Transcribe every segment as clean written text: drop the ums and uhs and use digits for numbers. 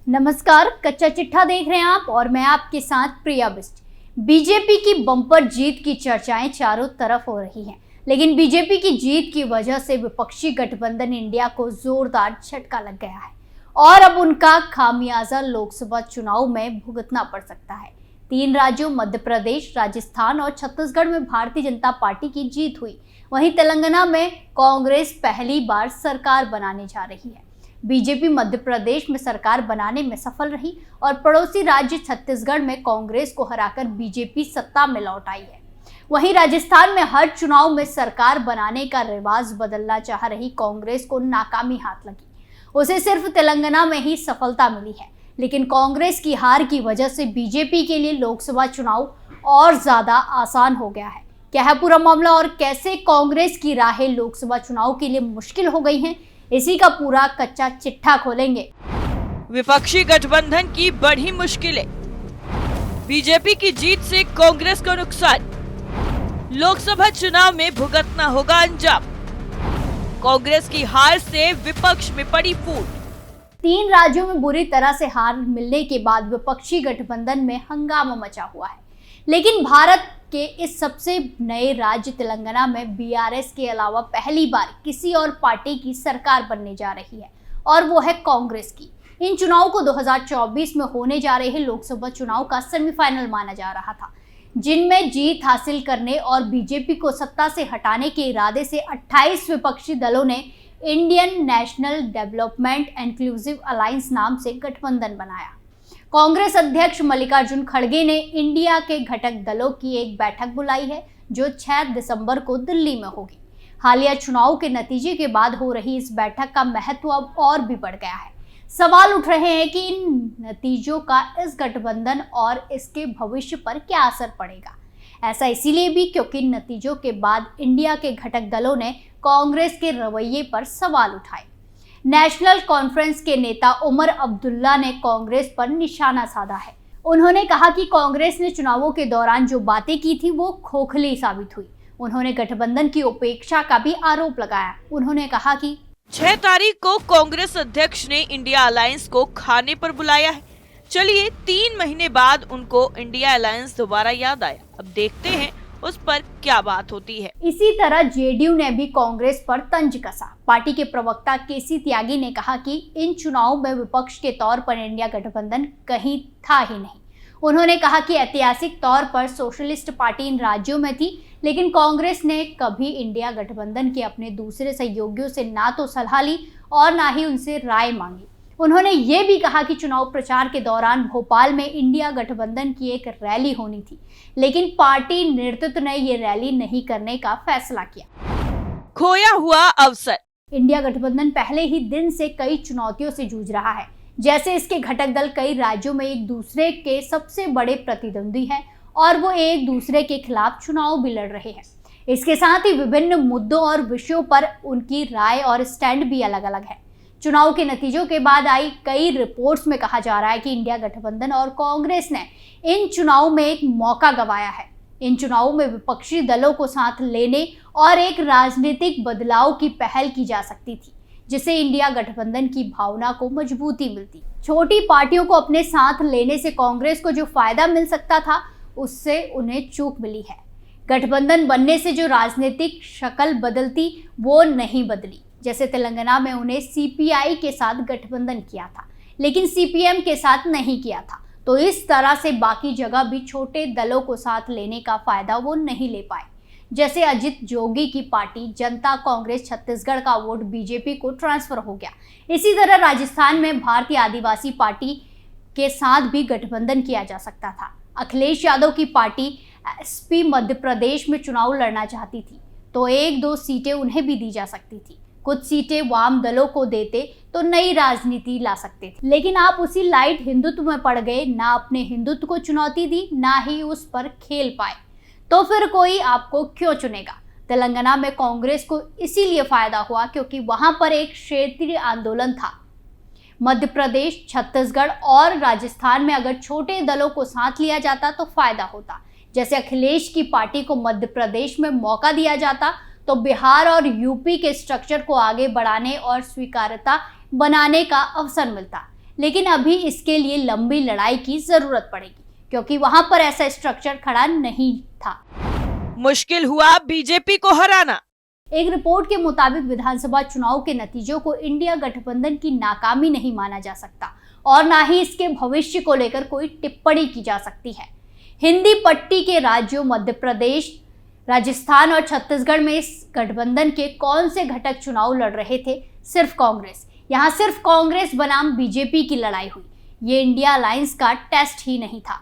नमस्कार, कच्चा चिट्ठा देख रहे हैं आप और मैं आपके साथ प्रिया बिस्ट। बीजेपी की बम्पर जीत की चर्चाएं चारों तरफ हो रही हैं, लेकिन बीजेपी की जीत की वजह से विपक्षी गठबंधन इंडिया को जोरदार झटका लग गया है और अब उनका खामियाजा लोकसभा चुनाव में भुगतना पड़ सकता है। 3 राज्यों मध्य प्रदेश, राजस्थान और छत्तीसगढ़ में भारतीय जनता पार्टी की जीत हुई। वहीं तेलंगाना में कांग्रेस पहली बार सरकार बनाने जा रही है। बीजेपी मध्य प्रदेश में सरकार बनाने में सफल रही और पड़ोसी राज्य छत्तीसगढ़ में कांग्रेस को हराकर बीजेपी सत्ता में लौट आई है। वहीं राजस्थान में हर चुनाव में सरकार बनाने का रिवाज बदलना चाह रही कांग्रेस को नाकामी हाथ लगी। उसे सिर्फ तेलंगाना में ही सफलता मिली है, लेकिन कांग्रेस की हार की वजह से बीजेपी के लिए लोकसभा चुनाव और ज्यादा आसान हो गया है। क्या है पूरा मामला और कैसे कांग्रेस की राहें लोकसभा चुनाव के लिए मुश्किल हो गई हैं, इसी का पूरा कच्चा चिट्ठा खोलेंगे। विपक्षी गठबंधन की बढ़ी मुश्किलें, बीजेपी की जीत से कांग्रेस को नुकसान, लोकसभा चुनाव में भुगतना होगा अंजाम, कांग्रेस की हार से विपक्ष में पड़ी फूट। 3 राज्यों में बुरी तरह से हार मिलने के बाद विपक्षी गठबंधन में हंगामा मचा हुआ है, लेकिन भारत के इस सबसे नए राज्य तेलंगाना में बीआरएस के अलावा पहली बार किसी और पार्टी की सरकार बनने जा रही है और वो है कांग्रेस की। इन चुनाव को 2024 में होने जा रहे लोकसभा चुनाव का सेमीफाइनल माना जा रहा था, जिनमें जीत हासिल करने और बीजेपी को सत्ता से हटाने के इरादे से 28 विपक्षी दलों ने Indian national development inclusive alliance नाम से गठबंधन बनाया। कांग्रेस अध्यक्ष मल्लिकार्जुन खड़गे ने इंडिया के घटक दलों की एक बैठक बुलाई है, जो 6 दिसंबर को दिल्ली में होगी। हालिया चुनाव के नतीजे के बाद हो रही इस बैठक का महत्व अब और भी बढ़ गया है। सवाल उठ रहे हैं कि इन नतीजों का इस गठबंधन और इसके भविष्य पर क्या असर पड़ेगा। ऐसा इसीलिए भी क्योंकि नतीजों के बाद इंडिया के घटक दलों ने कांग्रेस के रवैये पर सवाल उठाए। नेशनल कॉन्फ्रेंस के नेता उमर अब्दुल्ला ने कांग्रेस पर निशाना साधा है। उन्होंने कहा कि कांग्रेस ने चुनावों के दौरान जो बातें की थी वो खोखली साबित हुई। उन्होंने गठबंधन की उपेक्षा का भी आरोप लगाया। उन्होंने कहा कि 6 तारीख को कांग्रेस अध्यक्ष ने इंडिया अलायंस को खाने पर बुलाया है। चलिए 3 महीने बाद उनको इंडिया अलायंस दोबारा याद आया। अब देखते हैं उस पर क्या बात होती है। इसी तरह जेडीयू ने भी कांग्रेस पर तंज कसा। पार्टी के प्रवक्ता केसी त्यागी ने कहा कि इन चुनावों में विपक्ष के तौर पर इंडिया गठबंधन कहीं था ही नहीं। उन्होंने कहा कि ऐतिहासिक तौर पर सोशलिस्ट पार्टी इन राज्यों में थी, लेकिन कांग्रेस ने कभी इंडिया गठबंधन के अपने दूसरे सहयोगियों से ना तो सलाह ली और ना ही उनसे राय मांगी। उन्होंने ये भी कहा कि चुनाव प्रचार के दौरान भोपाल में इंडिया गठबंधन की एक रैली होनी थी, लेकिन पार्टी नेतृत्व ने ये रैली नहीं करने का फैसला किया। खोया हुआ अवसर, इंडिया गठबंधन पहले ही दिन से कई चुनौतियों से जूझ रहा है। जैसे इसके घटक दल कई राज्यों में एक दूसरे के सबसे बड़े प्रतिद्वंदी हैं और वो एक दूसरे के खिलाफ चुनाव भी लड़ रहे हैं। इसके साथ ही विभिन्न मुद्दों और विषयों पर उनकी राय और स्टैंड भी अलग अलग है। चुनाव के नतीजों के बाद आई कई रिपोर्ट्स में कहा जा रहा है कि इंडिया गठबंधन और कांग्रेस ने इन चुनावों में एक मौका गंवाया है। इन चुनावों में विपक्षी दलों को साथ लेने और एक राजनीतिक बदलाव की पहल की जा सकती थी, जिससे इंडिया गठबंधन की भावना को मजबूती मिलती। छोटी पार्टियों को अपने साथ लेने से कांग्रेस को जो फायदा मिल सकता था, उससे उन्हें चूक मिली है। गठबंधन बनने से जो राजनीतिक शक्ल बदलती, वो नहीं बदली। जैसे तेलंगाना में उन्हें सीपीआई के साथ गठबंधन किया था, लेकिन सीपीएम के साथ नहीं किया था, तो इस तरह से बाकी जगह भी छोटे दलों को साथ लेने का फायदा वो नहीं ले पाए। जैसे अजित जोगी की पार्टी जनता कांग्रेस छत्तीसगढ़ का वोट बीजेपी को ट्रांसफर हो गया। इसी तरह राजस्थान में भारतीय आदिवासी पार्टी के साथ भी गठबंधन किया जा सकता था। अखिलेश यादव की पार्टी एसपी मध्य प्रदेश में चुनाव लड़ना चाहती थी, तो 1-2 सीटें उन्हें भी दी जा सकती थी। कुछ सीटें वाम दलों को देते तो नई राजनीति ला सकते थे, लेकिन आप उसी लाइट हिंदुत्व में पड़ गए। ना अपने हिंदुत्व को चुनौती दी, ना ही उस पर खेल पाए, तो फिर कोई आपको क्यों चुनेगा। तेलंगाना में कांग्रेस को इसीलिए फायदा हुआ क्योंकि वहां पर एक क्षेत्रीय आंदोलन था। मध्य प्रदेश, छत्तीसगढ़ और राजस्थान में अगर छोटे दलों को साथ लिया जाता तो फायदा होता। जैसे अखिलेश की पार्टी को मध्य प्रदेश में मौका दिया जाता तो बिहार और यूपी के स्ट्रक्चर को आगे बढ़ाने और स्वीकार्यता बनाने का अवसर मिलता। लेकिन अभी इसके लिए लंबी लड़ाई की जरूरत पड़ेगी, क्योंकि वहां पर ऐसा स्ट्रक्चर खड़ा नहीं था। मुश्किल हुआ बीजेपी को हराना। एक रिपोर्ट के मुताबिक विधानसभा चुनाव के नतीजों को इंडिया गठबंधन की नाकामी नहीं माना जा सकता और ना ही इसके भविष्य को लेकर कोई टिप्पणी की जा सकती है। हिंदी पट्टी के राज्यों मध्य प्रदेश, राजस्थान और छत्तीसगढ़ में इस गठबंधन के कौन से घटक चुनाव लड़ रहे थे? सिर्फ कांग्रेस। यहाँ सिर्फ कांग्रेस बनाम बीजेपी की लड़ाई हुई। ये इंडिया अलायंस का टेस्ट ही नहीं था।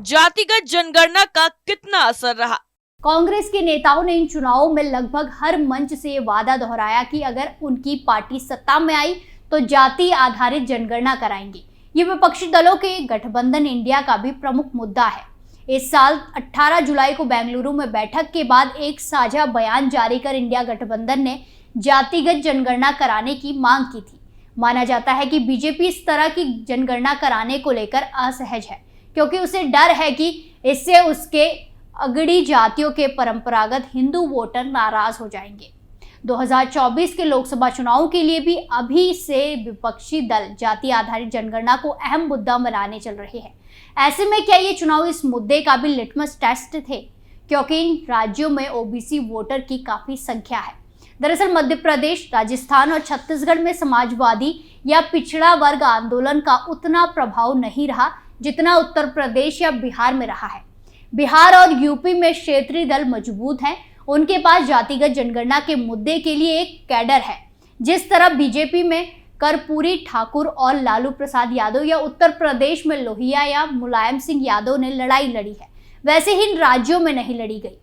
जातिगत जनगणना का कितना असर रहा? कांग्रेस के नेताओं ने इन चुनावों में लगभग हर मंच से ये वादा दोहराया कि अगर उनकी पार्टी सत्ता में आई तो जाति आधारित जनगणना कराएंगे। ये विपक्षी दलों के गठबंधन इंडिया का भी प्रमुख मुद्दा है। इस साल 18 जुलाई को बेंगलुरु में बैठक के बाद एक साझा बयान जारी कर इंडिया गठबंधन ने जातिगत जनगणना कराने की मांग की थी। माना जाता है कि बीजेपी इस तरह की जनगणना कराने को लेकर असहज है, क्योंकि उसे डर है कि इससे उसके अगड़ी जातियों के परंपरागत हिंदू वोटर नाराज हो जाएंगे। 2024 के लोकसभा चुनावों के लिए भी अभी से विपक्षी दल जाति आधारित जनगणना को अहम मुद्दा बनाने चल रहे हैं। ऐसे में क्या ये चुनाव इस मुद्दे का भी लिटमस टेस्ट थे? क्योंकि इन राज्यों में ओबीसी वोटर की काफी संख्या है। दरअसल मध्य प्रदेश, राजस्थान और छत्तीसगढ़ में समाजवादी या पिछड़ा वर्ग आंदोलन का उतना प्रभाव नहीं रहा जितना उत्तर प्रदेश या बिहार में रहा है। बिहार और यूपी में क्षेत्रीय दल मजबूत हैं। उनके पास जातिगत जनगणना के मुद्दे के लिए एक कैडर है। जिस तरह बीजेपी में कर्पूरी ठाकुर और लालू प्रसाद यादव या उत्तर प्रदेश में लोहिया या मुलायम सिंह यादव ने लड़ाई लड़ी है, वैसे ही इन राज्यों में नहीं लड़ी गई।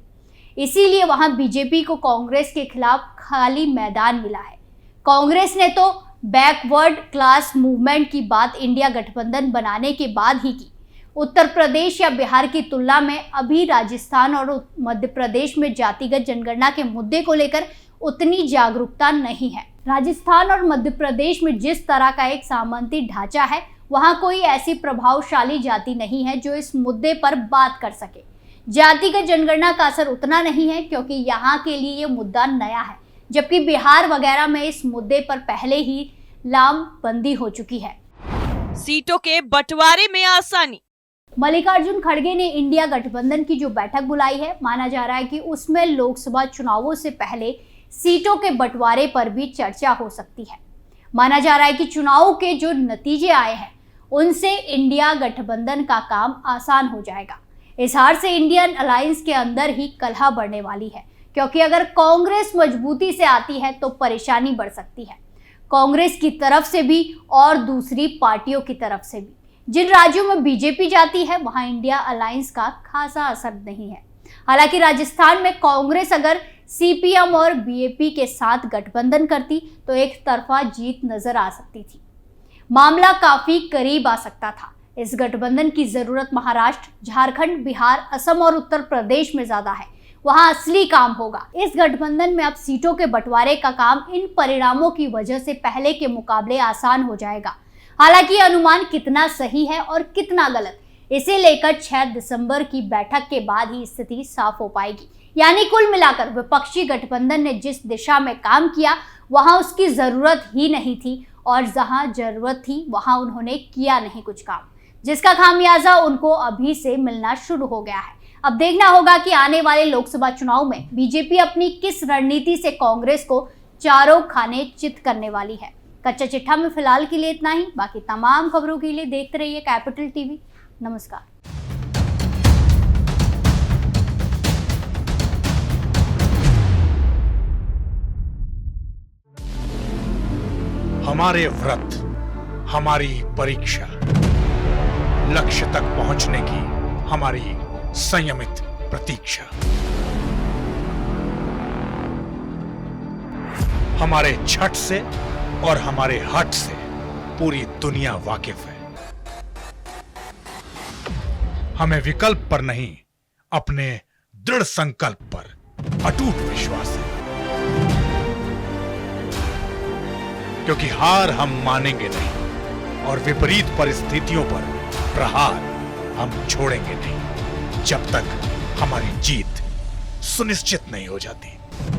इसीलिए वहां बीजेपी को कांग्रेस के खिलाफ खाली मैदान मिला है। कांग्रेस ने तो बैकवर्ड क्लास मूवमेंट की बात इंडिया गठबंधन बनाने के बाद ही की। उत्तर प्रदेश या बिहार की तुलना में अभी राजस्थान और मध्य प्रदेश में जातिगत जनगणना के मुद्दे को लेकर उतनी जागरूकता नहीं है। राजस्थान और मध्य प्रदेश में जिस तरह का एक सामंती ढांचा है, वहां कोई ऐसी प्रभावशाली जाति नहीं है जो इस मुद्दे पर बात कर सके। जातिगत जनगणना का असर उतना नहीं है क्योंकि यहाँ के लिए ये मुद्दा नया है, जबकि बिहार वगैरह में इस मुद्दे पर पहले ही लामबंदी हो चुकी है। सीटों के बंटवारे में आसानी। मल्लिकार्जुन खड़गे ने इंडिया गठबंधन की जो बैठक बुलाई है, माना जा रहा है कि उसमें लोकसभा चुनावों से पहले सीटों के बंटवारे पर भी चर्चा हो सकती है। माना जा रहा है कि चुनाव के जो नतीजे आए हैं उनसे इंडिया गठबंधन का काम आसान हो जाएगा। इस हार से इंडियन अलायंस के अंदर ही कलह बढ़ने वाली है, क्योंकि अगर कांग्रेस मजबूती से आती है तो परेशानी बढ़ सकती है, कांग्रेस की तरफ से भी और दूसरी पार्टियों की तरफ से भी। जिन राज्यों में बीजेपी जाती है वहां इंडिया अलायंस का खासा असर नहीं है। हालांकि राजस्थान में कांग्रेस अगर सीपीएम और बीएपी के साथ गठबंधन करती तो एक तरफा जीत नजर आ सकती थी। मामला काफी करीब आ सकता था। इस गठबंधन की जरूरत महाराष्ट्र, झारखंड, बिहार, असम और उत्तर प्रदेश में ज्यादा है। वहां असली काम होगा। इस गठबंधन में अब सीटों के बंटवारे का काम इन परिणामों की वजह से पहले के मुकाबले आसान हो जाएगा। हालांकि अनुमान कितना सही है और कितना गलत, इसे लेकर 6 दिसंबर की बैठक के बाद ही स्थिति साफ हो पाएगी। यानी कुल मिलाकर विपक्षी गठबंधन ने जिस दिशा में काम किया वहां उसकी जरूरत ही नहीं थी, और जहां जरूरत थी वहां उन्होंने किया नहीं कुछ काम, जिसका खामियाजा उनको अभी से मिलना शुरू हो गया है। अब देखना होगा कि आने वाले लोकसभा चुनाव में बीजेपी अपनी किस रणनीति से कांग्रेस को चारों खाने चित करने वाली है। कच्चा चिट्ठा में फिलहाल के लिए इतना ही। बाकी तमाम खबरों के लिए देखते रहिए कैपिटल टीवी। नमस्कार। हमारे व्रत, हमारी परीक्षा, लक्ष्य तक पहुंचने की हमारी संयमित प्रतीक्षा। हमारे छठ से और हमारे हट से पूरी दुनिया वाकिफ है। हमें विकल्प पर नहीं, अपने दृढ़ संकल्प पर अटूट विश्वास है, क्योंकि हार हम मानेंगे नहीं और विपरीत परिस्थितियों पर प्रहार हम छोड़ेंगे नहीं, जब तक हमारी जीत सुनिश्चित नहीं हो जाती,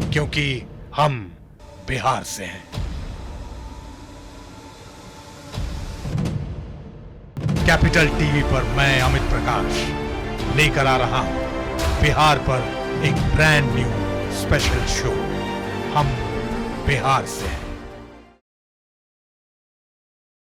क्योंकि हम बिहार से हैं। कैपिटल टीवी पर मैं अमित प्रकाश लेकर आ रहा हूं बिहार पर एक ब्रांड न्यू स्पेशल शो। हम बिहार से हैं।